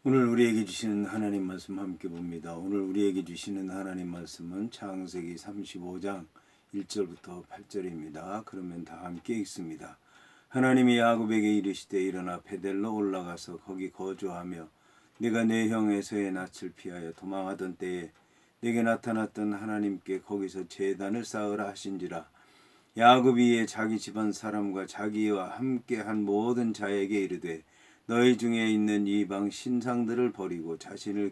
오늘 우리에게 주시는 하나님 말씀 함께 봅니다. 오늘 우리에게 주시는 하나님 말씀은 창세기 35장 1절부터 8절입니다. 그러면 다 함께 읽습니다. 하나님이 야곱에게 이르시되 일어나 베델로 올라가서 거기 거주하며 네가 내 형 에서의 낯을 피하여 도망하던 때에 내게 나타났던 하나님께 거기서 제단을 쌓으라 하신지라. 야곱이 이에 자기 집안 사람과 자기와 함께 한 모든 자에게 이르되 너희 중에 있는 이방 신상들을 버리고 자신을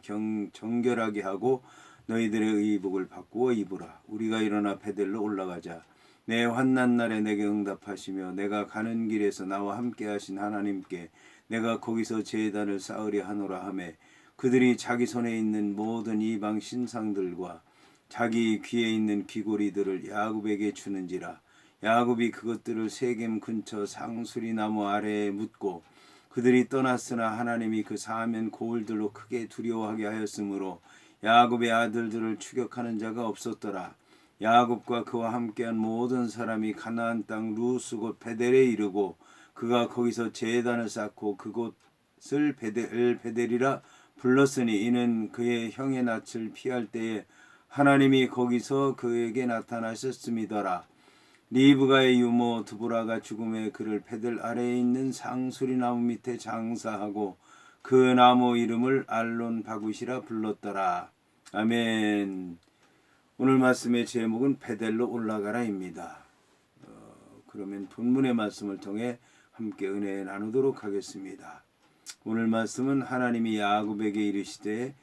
정결하게 하고 너희들의 의복을 바꾸어 입으라. 우리가 일어나 베델로 올라가자. 내 환난 날에 내게 응답하시며 내가 가는 길에서 나와 함께 하신 하나님께 내가 거기서 제단을 쌓으려 하노라 하매 그들이 자기 손에 있는 모든 이방 신상들과 자기 귀에 있는 귀고리들을 야곱에게 주는지라. 야곱이 그것들을 세겜 근처 상수리 나무 아래에 묻고 그들이 떠났으나 하나님이 그 사면 고을들로 크게 두려워하게 하였으므로 야곱의 아들들을 추격하는 자가 없었더라. 야곱과 그와 함께한 모든 사람이 가나안 땅 루스 곧 베델에 이르고 그가 거기서 제단을 쌓고 그곳을 베델이라 불렀으니 이는 그의 형의 낯을 피할 때에 하나님이 거기서 그에게 나타나셨음이더라. 리브가의 유모 드보라가 죽음에 그를 베델 아래에 있는 상수리 나무 밑에 장사하고 그 나무 이름을 알론 바굿이라 불렀더라. 아멘. 오늘 말씀의 제목은 베델로 올라가라입니다. 그러면 본문의 말씀을 통해 함께 은혜 나누도록 하겠습니다. 오늘 말씀은 하나님이 야곱에게 이르시되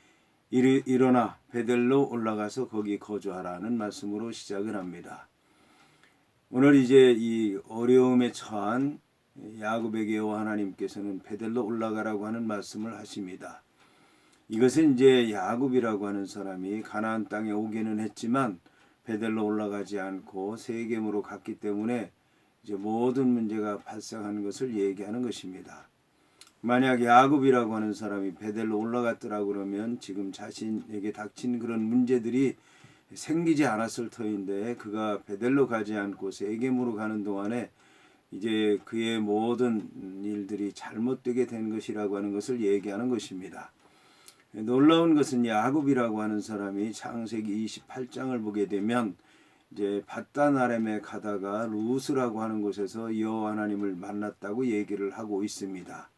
일어나 베델로 올라가서 거기 거주하라는 말씀으로 시작을 합니다. 오늘 이제 이 어려움에 처한 야곱에게 하나님께서는 베델로 올라가라고 하는 말씀을 하십니다. 이것은 이제 야곱이라고 하는 사람이 가나안 땅에 오기는 했지만 베델로 올라가지 않고 세겜으로 갔기 때문에 이제 모든 문제가 발생하는 것을 얘기하는 것입니다. 만약 야곱이라고 하는 사람이 베델로 올라갔더라 그러면 지금 자신에게 닥친 그런 문제들이 생기지 않았을 터인데 그가 베델로 가지 않고 세겜으로 가는 동안에 이제 그의 모든 일들이 잘못되게 된 것이라고 하는 것을 얘기하는 것입니다. 놀라운 것은 야곱이라고 하는 사람이 창세기 28장을 보게 되면 이제 밧단 아람에 가다가 루스라고 하는 곳에서 여호와 하나님을 만났다고 얘기를 하고 있습니다.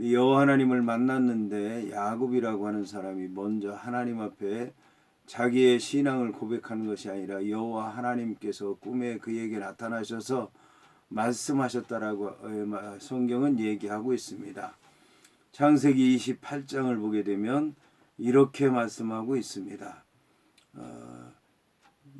여호와 하나님을 만났는데 야곱이라고 하는 사람이 먼저 하나님 앞에 자기의 신앙을 고백하는 것이 아니라 여호와 하나님께서 꿈에 그에게 나타나셔서 말씀하셨다라고 성경은 얘기하고 있습니다. 창세기 28장을 보게 되면 이렇게 말씀하고 있습니다.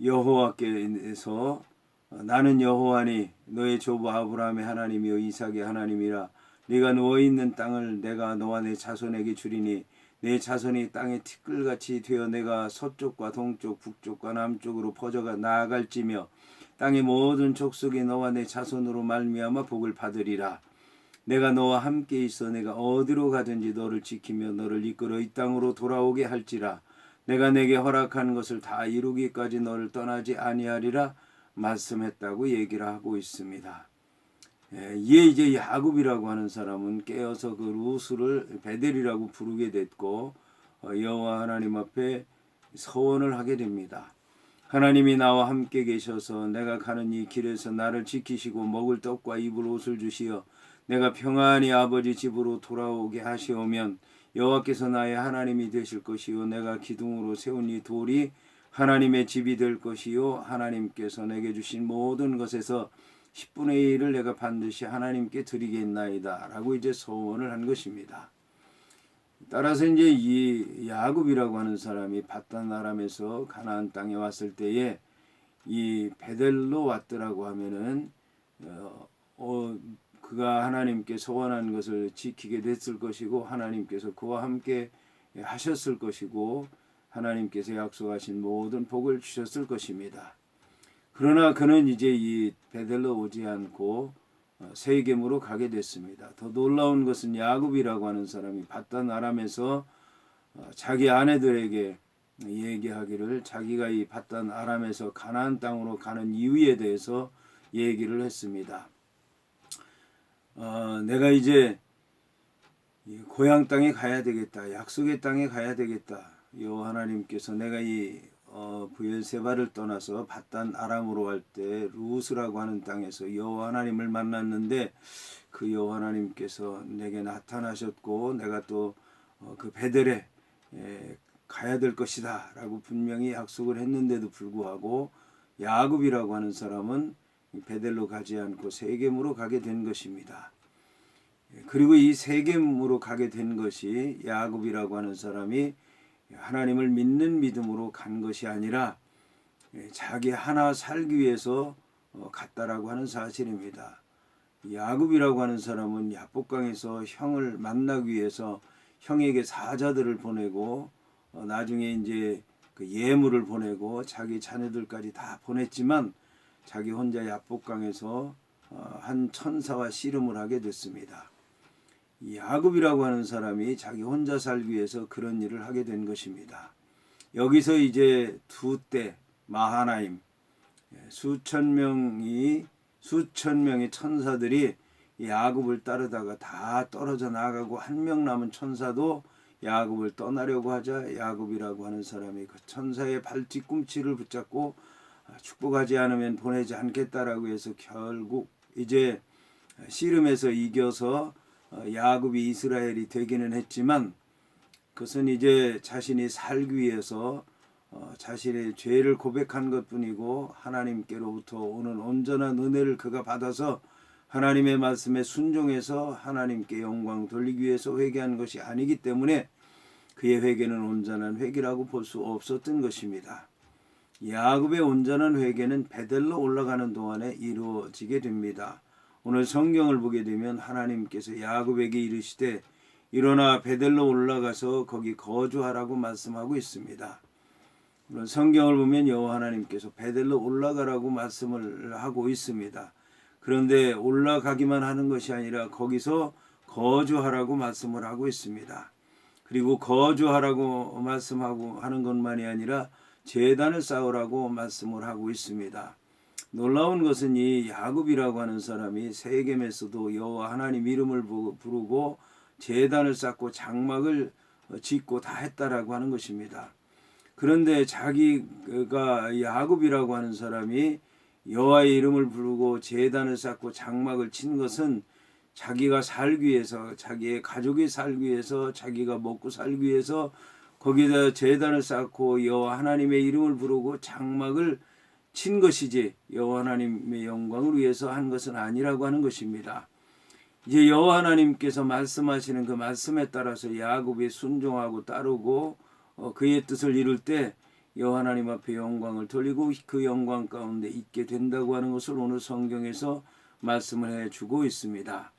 여호와께서 나는 여호와니 너의 조부 아브라함의 하나님이요 이삭의 하나님이라. 네가 누워있는 땅을 내가 너와 내 자손에게 주리니 내 자손이 땅의 티끌같이 되어 내가 서쪽과 동쪽 북쪽과 남쪽으로 퍼져가 나아갈지며 땅의 모든 족속이 너와 내 자손으로 말미암아 복을 받으리라. 내가 너와 함께 있어 내가 어디로 가든지 너를 지키며 너를 이끌어 이 땅으로 돌아오게 할지라. 내가 내게 허락한 것을 다 이루기까지 너를 떠나지 아니하리라 말씀했다고 얘기를 하고 있습니다. 이에 이제 야곱이라고 하는 사람은 깨어서 그 루스를 베델이라고 부르게 됐고 여호와 하나님 앞에 서원을 하게 됩니다. 하나님이 나와 함께 계셔서 내가 가는 이 길에서 나를 지키시고 먹을 떡과 입을 옷을 주시어 내가 평안히 아버지 집으로 돌아오게 하시오면 여호와께서 나의 하나님이 되실 것이요 내가 기둥으로 세운 이 돌이 하나님의 집이 될 것이요 하나님께서 내게 주신 모든 것에서 10분의 1을 내가 반드시 하나님께 드리겠나이다 라고 이제 소원을 한 것입니다. 따라서 이제 이 야곱이라고 하는 사람이 밧단 아람에서 가나안 땅에 왔을 때에 이 베델로 왔더라고 하면은 그가 하나님께 소원한 것을 지키게 됐을 것이고 하나님께서 그와 함께 하셨을 것이고 하나님께서 약속하신 모든 복을 주셨을 것입니다. 그러나 그는 이제 이 베델로 오지 않고 세겜으로 가게 됐습니다. 더 놀라운 것은 야곱이라고 하는 사람이 밧단 아람에서 자기 아내들에게 얘기하기를 자기가 이 밧단 아람에서 가나안 땅으로 가는 이유에 대해서 얘기를 했습니다. 내가 이제 이 고향 땅에 가야 되겠다. 약속의 땅에 가야 되겠다. 여호와 하나님께서 내가 이 브엘세바를 떠나서 밧단 아람으로 갈 때 루스라고 하는 땅에서 여호와 하나님을 만났는데 그 여호와 하나님께서 내게 나타나셨고 내가 또 그 베델에 가야 될 것이다 라고 분명히 약속을 했는데도 불구하고 야곱이라고 하는 사람은 베델로 가지 않고 세겜으로 가게 된 것입니다. 그리고 이 세겜으로 가게 된 것이 야곱이라고 하는 사람이 하나님을 믿는 믿음으로 간 것이 아니라 자기 하나 살기 위해서 갔다라고 하는 사실입니다. 야곱이라고 하는 사람은 야복강에서 형을 만나기 위해서 형에게 사자들을 보내고 나중에 이제 그 예물을 보내고 자기 자녀들까지 다 보냈지만 자기 혼자 야복강에서 한 천사와 씨름을 하게 됐습니다. 야곱이라고 하는 사람이 자기 혼자 살기 위해서 그런 일을 하게 된 것입니다. 여기서 이제 두 때 마하나임 수천 명의 천사들이 야곱을 따르다가 다 떨어져 나가고 한 명 남은 천사도 야곱을 떠나려고 하자 야곱이라고 하는 사람이 그 천사의 발뒤꿈치를 붙잡고 축복하지 않으면 보내지 않겠다라고 해서 결국 이제 씨름에서 이겨서 야곱이 이스라엘이 되기는 했지만 그것은 이제 자신이 살기 위해서 자신의 죄를 고백한 것뿐이고 하나님께로부터 오는 온전한 은혜를 그가 받아서 하나님의 말씀에 순종해서 하나님께 영광 돌리기 위해서 회개한 것이 아니기 때문에 그의 회개는 온전한 회개라고 볼 수 없었던 것입니다. 야곱의 온전한 회개는 베델로 올라가는 동안에 이루어지게 됩니다. 오늘 성경을 보게 되면 하나님께서 야곱에게 이르시되 일어나 베델로 올라가서 거기 거주하라고 말씀하고 있습니다. 물론 성경을 보면 여호와 하나님께서 베델로 올라가라고 말씀을 하고 있습니다. 그런데 올라가기만 하는 것이 아니라 거기서 거주하라고 말씀을 하고 있습니다. 그리고 거주하라고 말씀하고 하는 것만이 아니라 제단을 쌓으라고 말씀을 하고 있습니다. 놀라운 것은 이 야곱이라고 하는 사람이 세겜에서도 여호와 하나님 이름을 부르고 제단을 쌓고 장막을 짓고 다 했다라고 하는 것입니다. 그런데 자기가 야곱이라고 하는 사람이 여호와의 이름을 부르고 제단을 쌓고 장막을 친 것은 자기가 살기 위해서 자기의 가족이 살기 위해서 자기가 먹고 살기 위해서 거기다 제단을 쌓고 여호와 하나님의 이름을 부르고 장막을 친 것이지 여호와 하나님의 영광을 위해서 한 것은 아니라고 하는 것입니다. 이제 여호와 하나님께서 말씀하시는 그 말씀에 따라서 야곱이 순종하고 따르고 그의 뜻을 이룰 때 여호와 하나님 앞에 영광을 돌리고 그 영광 가운데 있게 된다고 하는 것을 오늘 성경에서 말씀을 해주고 있습니다.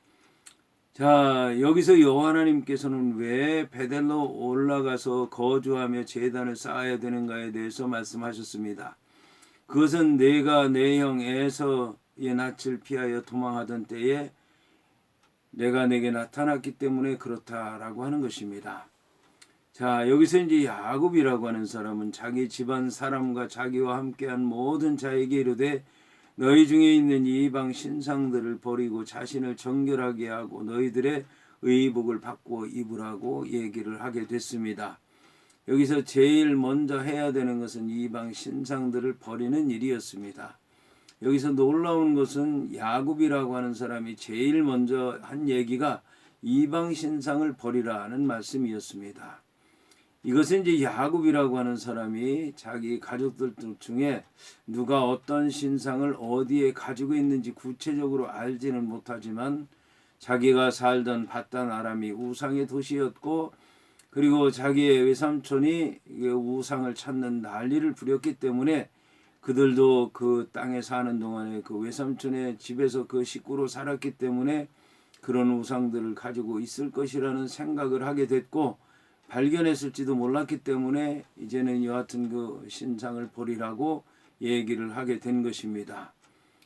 자, 여기서 여호와 하나님께서는 왜 베델로 올라가서 거주하며 제단을 쌓아야 되는가에 대해서 말씀하셨습니다. 그것은 내가 내 형 에서의 낯을 피하여 도망하던 때에 내가 내게 나타났기 때문에 그렇다라고 하는 것입니다. 자, 여기서 이제 야곱이라고 하는 사람은 자기 집안 사람과 자기와 함께한 모든 자에게 이르되 너희 중에 있는 이방 신상들을 버리고 자신을 정결하게 하고 너희들의 의복을 받고 입으라고 얘기를 하게 됐습니다. 여기서 제일 먼저 해야 되는 것은 이방 신상들을 버리는 일이었습니다. 여기서 놀라운 것은 야곱이라고 하는 사람이 제일 먼저 한 얘기가 이방 신상을 버리라는 말씀이었습니다. 이것은 이제 야곱이라고 하는 사람이 자기 가족들 중에 누가 어떤 신상을 어디에 가지고 있는지 구체적으로 알지는 못하지만 자기가 살던 밧단 아람이 우상의 도시였고 그리고 자기의 외삼촌이 우상을 찾는 난리를 부렸기 때문에 그들도 그 땅에 사는 동안에 그 외삼촌의 집에서 그 식구로 살았기 때문에 그런 우상들을 가지고 있을 것이라는 생각을 하게 됐고 발견했을지도 몰랐기 때문에 이제는 여하튼 그 신상을 버리라고 얘기를 하게 된 것입니다.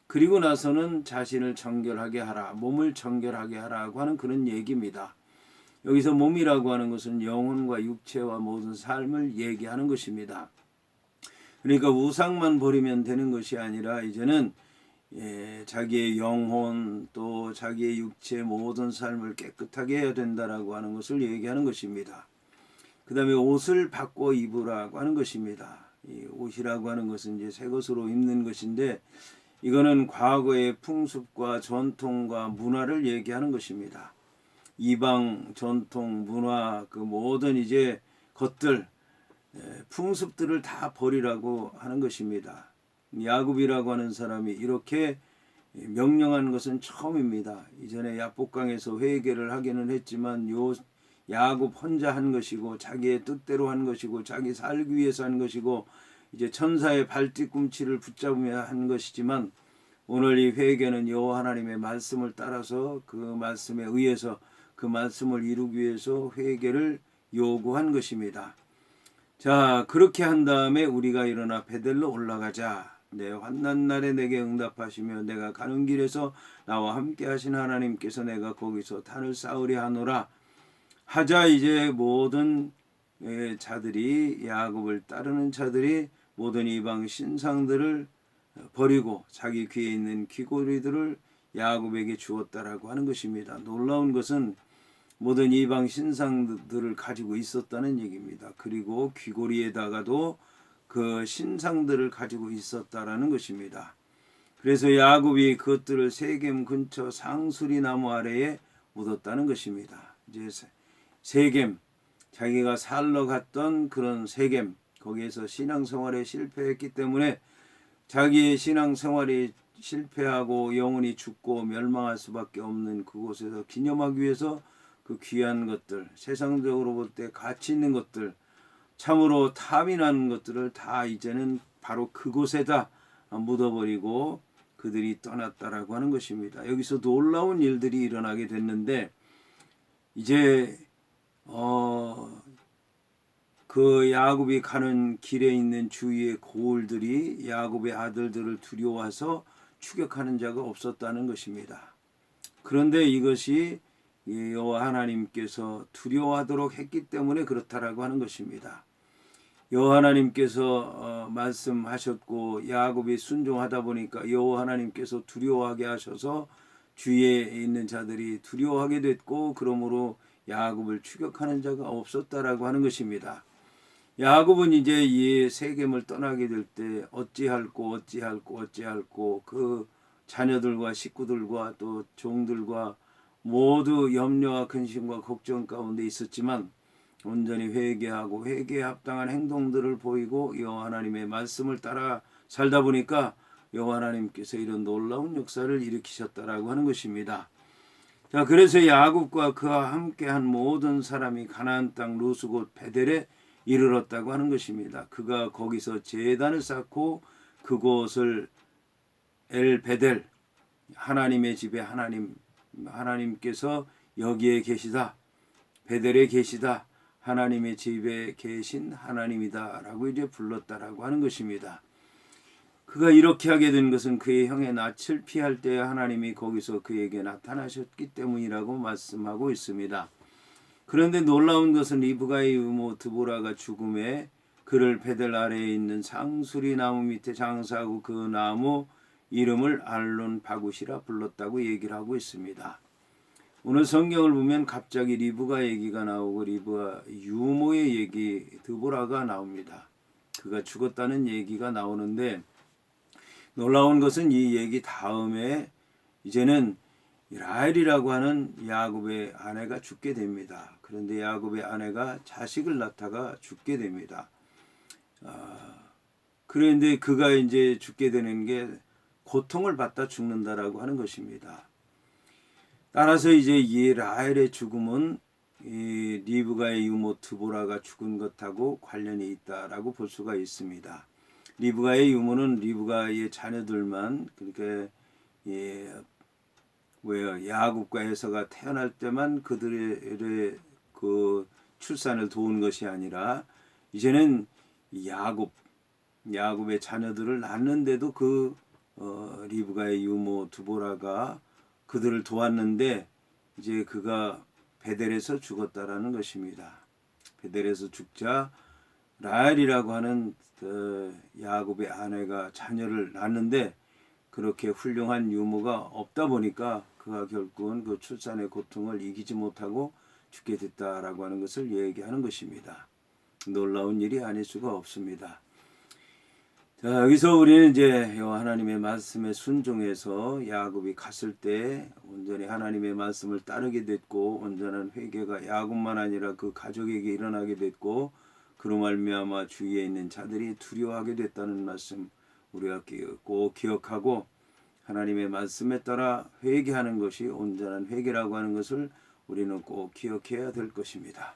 그리고 나서는 자신을 정결하게 하라, 몸을 정결하게 하라고 하는 그런 얘기입니다. 여기서 몸이라고 하는 것은 영혼과 육체와 모든 삶을 얘기하는 것입니다. 그러니까 우상만 버리면 되는 것이 아니라 이제는 자기의 영혼 또 자기의 육체 모든 삶을 깨끗하게 해야 된다라고 하는 것을 얘기하는 것입니다. 그 다음에 옷을 바꿔 입으라고 하는 것입니다. 이 옷이라고 하는 것은 이제 새 것으로 입는 것인데 이거는 과거의 풍습과 전통과 문화를 얘기하는 것입니다. 이방 전통 문화 그 모든 이제 것들 풍습들을 다 버리라고 하는 것입니다. 야곱이라고 하는 사람이 이렇게 명령한 것은 처음입니다. 이전에 야복강에서 회개를 하기는 했지만 야곱 혼자 한 것이고 자기의 뜻대로 한 것이고 자기 살기 위해서 한 것이고 이제 천사의 발뒤꿈치를 붙잡으며 한 것이지만 오늘 이 회개는 여호와 하나님의 말씀을 따라서 그 말씀에 의해서 그 말씀을 이루기 위해서 회개를 요구한 것입니다. 자, 그렇게 한 다음에 우리가 일어나 베델로 올라가자. 내 환난 날에 내게 응답하시며 내가 가는 길에서 나와 함께 하신 하나님께서 내가 거기서 탄을 쌓으려 하노라. 하자. 이제 모든 자들이 야곱을 따르는 자들이 모든 이방 신상들을 버리고 자기 귀에 있는 귀고리들을 야곱에게 주었다라고 하는 것입니다. 놀라운 것은 모든 이방 신상들을 가지고 있었다는 얘기입니다. 그리고 귀고리에다가도 그 신상들을 가지고 있었다라는 것입니다. 그래서 야곱이 그것들을 세겜 근처 상수리 나무 아래에 묻었다는 것입니다. 이제 세겜, 자기가 살러 갔던 그런 세겜, 거기에서 신앙생활에 실패했기 때문에 자기의 신앙생활이 실패하고 영혼이 죽고 멸망할 수밖에 없는 그곳에서 기념하기 위해서 그 귀한 것들, 세상적으로 볼 때 가치 있는 것들, 참으로 탐이 나는 것들을 다 이제는 바로 그곳에다 묻어버리고 그들이 떠났다라고 하는 것입니다. 여기서 놀라운 일들이 일어나게 됐는데 이제 그 야곱이 가는 길에 있는 주위의 고을들이 야곱의 아들들을 두려워해서 추격하는 자가 없었다는 것입니다. 그런데 이것이 여호와 하나님께서 두려워하도록 했기 때문에 그렇다라고 하는 것입니다. 여호와 하나님께서 말씀하셨고 야곱이 순종하다 보니까 여호와 하나님께서 두려워하게 하셔서 주위에 있는 자들이 두려워하게 됐고 그러므로 야곱을 추격하는 자가 없었다라고 하는 것입니다. 야곱은 이제 이 세겜을 떠나게 될 때 어찌할꼬 그 자녀들과 식구들과 또 종들과 모두 염려와 근심과 걱정 가운데 있었지만 온전히 회개하고 회개에 합당한 행동들을 보이고 여호와 하나님의 말씀을 따라 살다 보니까 여호와 하나님께서 이런 놀라운 역사를 일으키셨다라고 하는 것입니다. 자, 그래서 야곱과 그와 함께한 모든 사람이 가나안 땅 루스 곧 베델에 이르렀다고 하는 것입니다. 그가 거기서 제단을 쌓고 그곳을 엘 베델, 하나님의 집에 하나님께서 여기에 계시다, 베델에 계시다, 하나님의 집에 계신 하나님이다 라고 이제 불렀다라고 하는 것입니다. 그가 이렇게 하게 된 것은 그의 형의 낯을 피할 때 하나님이 거기서 그에게 나타나셨기 때문이라고 말씀하고 있습니다. 그런데 놀라운 것은 리브가의 유모 드보라가 죽음에 그를 베델 아래에 있는 상수리 나무 밑에 장사하고 그 나무 이름을 알론 바굿이라 불렀다고 얘기를 하고 있습니다. 오늘 성경을 보면 갑자기 리브가 얘기가 나오고 리브가 유모의 얘기, 드보라가 나옵니다. 그가 죽었다는 얘기가 나오는데 놀라운 것은 이 얘기 다음에 이제는 라헬이라고 하는 야곱의 아내가 죽게 됩니다. 그런데 야곱의 아내가 자식을 낳다가 죽게 됩니다. 그런데 그가 이제 죽게 되는 게 고통을 받다 죽는다라고 하는 것입니다. 따라서 이제 이 라헬의 죽음은 이 리브가의 유모 드보라가 죽은 것하고 관련이 있다라고 볼 수가 있습니다. 리브가의 유모는 리브가의 자녀들만 그러니까 야곱과 에서가 태어날 때만 그들의 그 출산을 도운 것이 아니라 이제는 야곱의 자녀들을 낳는데도 그 리브가의 유모 드보라가 그들을 도왔는데 이제 그가 베델에서 죽었다라는 것입니다. 베델에서 죽자 라헬이라고 하는 야곱의 아내가 자녀를 낳는데 그렇게 훌륭한 유무가 없다 보니까 그가 결국은 그 출산의 고통을 이기지 못하고 죽게 됐다라고 하는 것을 얘기하는 것입니다. 놀라운 일이 아닐 수가 없습니다. 자, 여기서 우리는 이제 하나님의 말씀에 순종해서 야곱이 갔을 때 온전히 하나님의 말씀을 따르게 됐고 온전한 회개가 야곱만 아니라 그 가족에게 일어나게 됐고 그로 말미암아 주위에 있는 자들이 두려워하게 됐다는 말씀 우리가 꼭 기억하고 하나님의 말씀에 따라 회개하는 것이 온전한 회개라고 하는 것을 우리는 꼭 기억해야 될 것입니다.